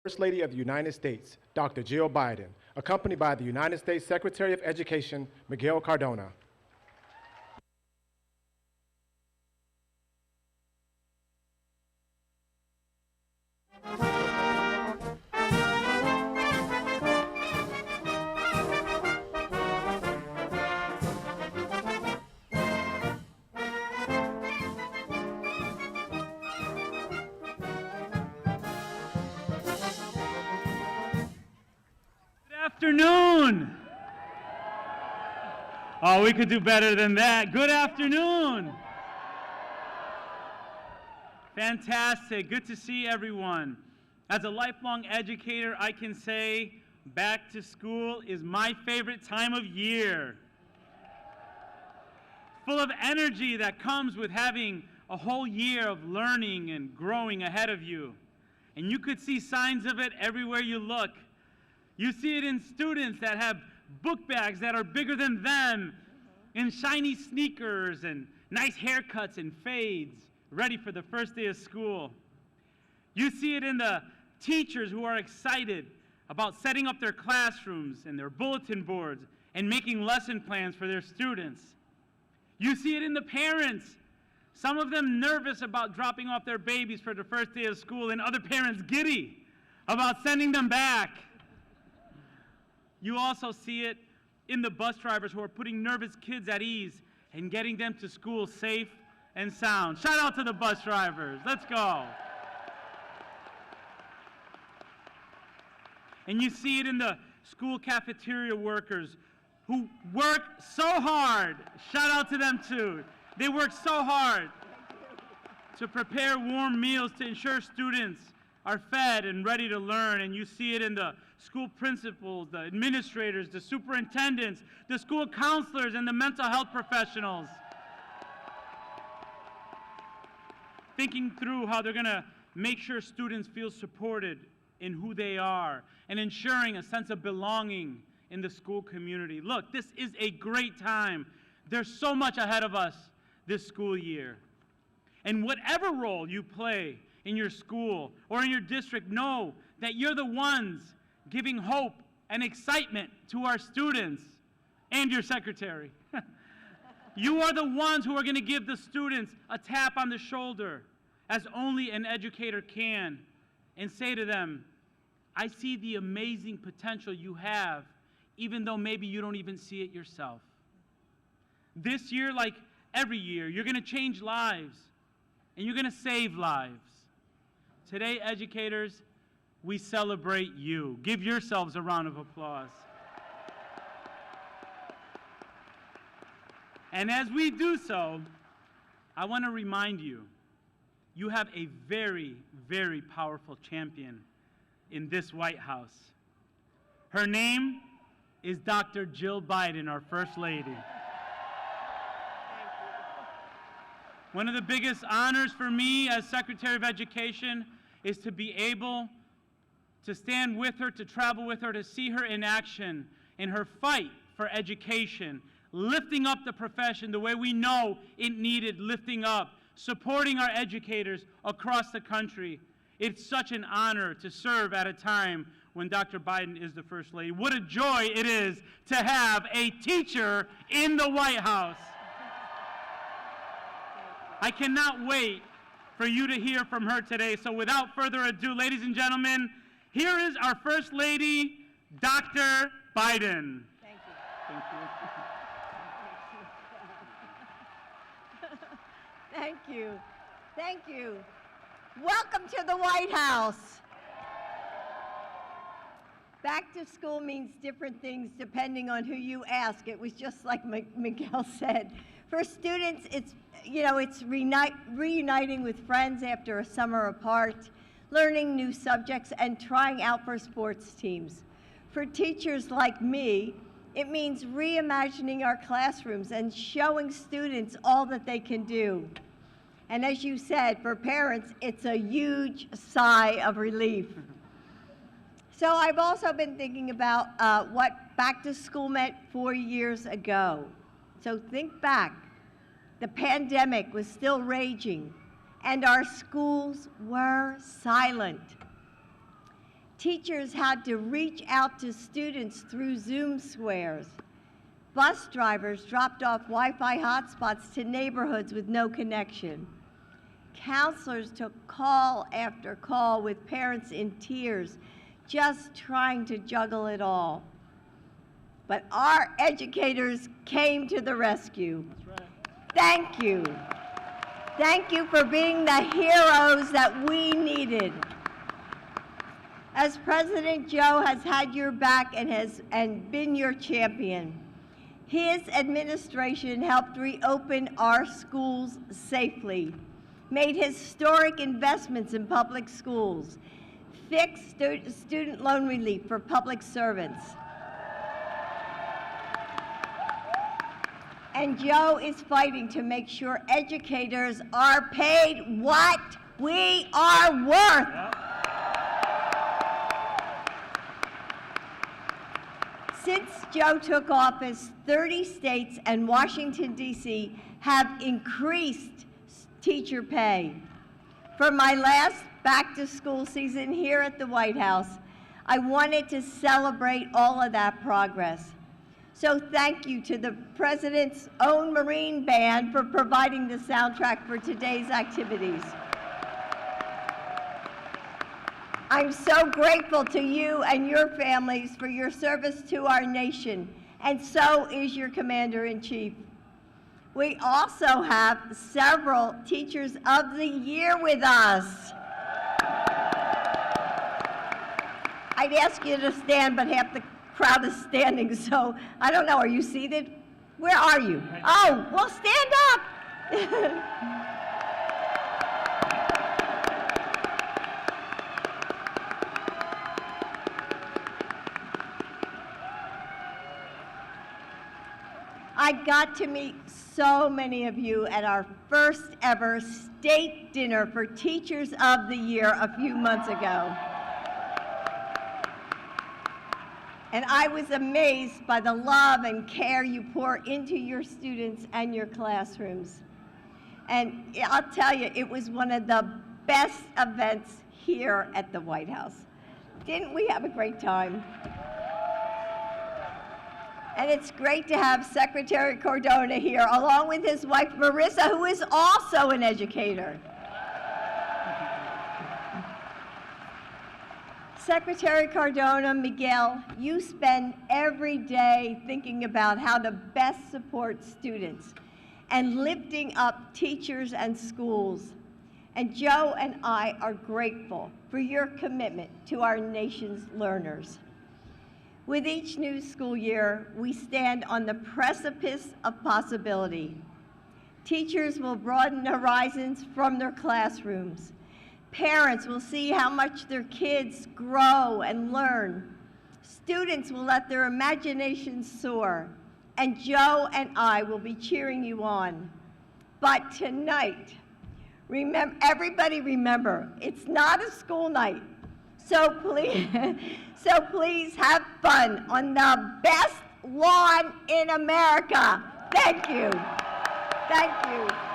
First Lady of the United States, Dr. Jill Biden, accompanied by the United States Secretary of Education, Miguel Cardona. Afternoon. Oh, we could do better than that. Good afternoon. Fantastic. Good to see everyone. As a lifelong educator, I can say back to school is my favorite time of year. Full of energy that comes with having a whole year of learning and growing ahead of you. And you could see signs of it everywhere you look. You see it in students that have book bags that are bigger than them, in shiny sneakers and nice haircuts and fades, ready for the first day of school. You see it in the teachers who are excited about setting up their classrooms and their bulletin boards and making lesson plans for their students. You see it in the parents, some of them nervous about dropping off their babies for the first day of school, and other parents giddy about sending them back. You also see it in the bus drivers who are putting nervous kids at ease and getting them to school safe and sound. Shout out to the bus drivers. Let's go. And you see it in the school cafeteria workers who work so hard. Shout out to them too. They work so hard to prepare warm meals to ensure students are fed and ready to learn. And you see it in the school principals, the administrators, the superintendents, the school counselors, and the mental health professionals. Thinking through how they're going to make sure students feel supported in who they are and ensuring a sense of belonging in the school community. Look, this is a great time. There's so much ahead of us this school year. And whatever role you play in your school or in your district, know that you're the ones giving hope and excitement to our students and your secretary. You are the ones who are going to give the students a tap on the shoulder, as only an educator can, and say to them, I see the amazing potential you have, even though maybe you don't even see it yourself. This year, like every year, you're going to change lives, and you're going to save lives. Today, educators, we celebrate you. Give yourselves a round of applause. And as we do so, I want to remind you, you have a very, very powerful champion in this White House. Her name is Dr. Jill Biden, our First Lady. One of the biggest honors for me as Secretary of Education is to be able to stand with her, to travel with her, to see her in action in her fight for education, lifting up the profession the way we know it needed lifting up, supporting our educators across the country. It's such an honor to serve at a time when Dr. Biden is the First Lady. What a joy it is to have a teacher in the White House. I cannot wait for you to hear from her today. So without further ado, ladies and gentlemen, here is our First Lady, Dr. Biden. Thank you. Thank you. Thank you. Thank you. Welcome to the White House. Back to school means different things depending on who you ask. It was just like Miguel said. For students, it's reuniting with friends after a summer apart, learning new subjects, and trying out for sports teams. For teachers like me, it means reimagining our classrooms and showing students all that they can do. And as you said, for parents, it's a huge sigh of relief. So I've also been thinking about what back to school meant 4 years ago. So think back. The pandemic was still raging, and our schools were silent. Teachers had to reach out to students through Zoom squares. Bus drivers dropped off Wi-Fi hotspots to neighborhoods with no connection. Counselors took call after call with parents in tears, just trying to juggle it all. But our educators came to the rescue. That's right. Thank you. Thank you for being the heroes that we needed. As President Joe has had your back and been your champion, his administration helped reopen our schools safely, made historic investments in public schools, fixed student loan relief for public servants. And Joe is fighting to make sure educators are paid what we are worth. Yep. Since Joe took office, 30 states and Washington, D.C. have increased teacher pay. For my last back-to-school season here at the White House, I wanted to celebrate all of that progress. So thank you to the President's own Marine Band for providing the soundtrack for today's activities. I'm so grateful to you and your families for your service to our nation, and so is your Commander-in-Chief. We also have several Teachers of the Year with us. I'd ask you to stand, but half the crowd is standing, so I don't know, are you seated? Where are you? Oh, well, stand up. I got to meet so many of you at our first ever state dinner for Teachers of the Year a few months ago. And I was amazed by the love and care you pour into your students and your classrooms. And I'll tell you, it was one of the best events here at the White House. Didn't we have a great time? And it's great to have Secretary Cardona here, along with his wife, Marissa, who is also an educator. Secretary Cardona, Miguel, you spend every day thinking about how to best support students and lifting up teachers and schools. And Joe and I are grateful for your commitment to our nation's learners. With each new school year, we stand on the precipice of possibility. Teachers will broaden horizons from their classrooms. Parents will see how much their kids grow and learn. Students will let their imaginations soar. And Joe and I will be cheering you on. But tonight, everybody remember, it's not a school night. So please have fun on the best lawn in America. Thank you. Thank you.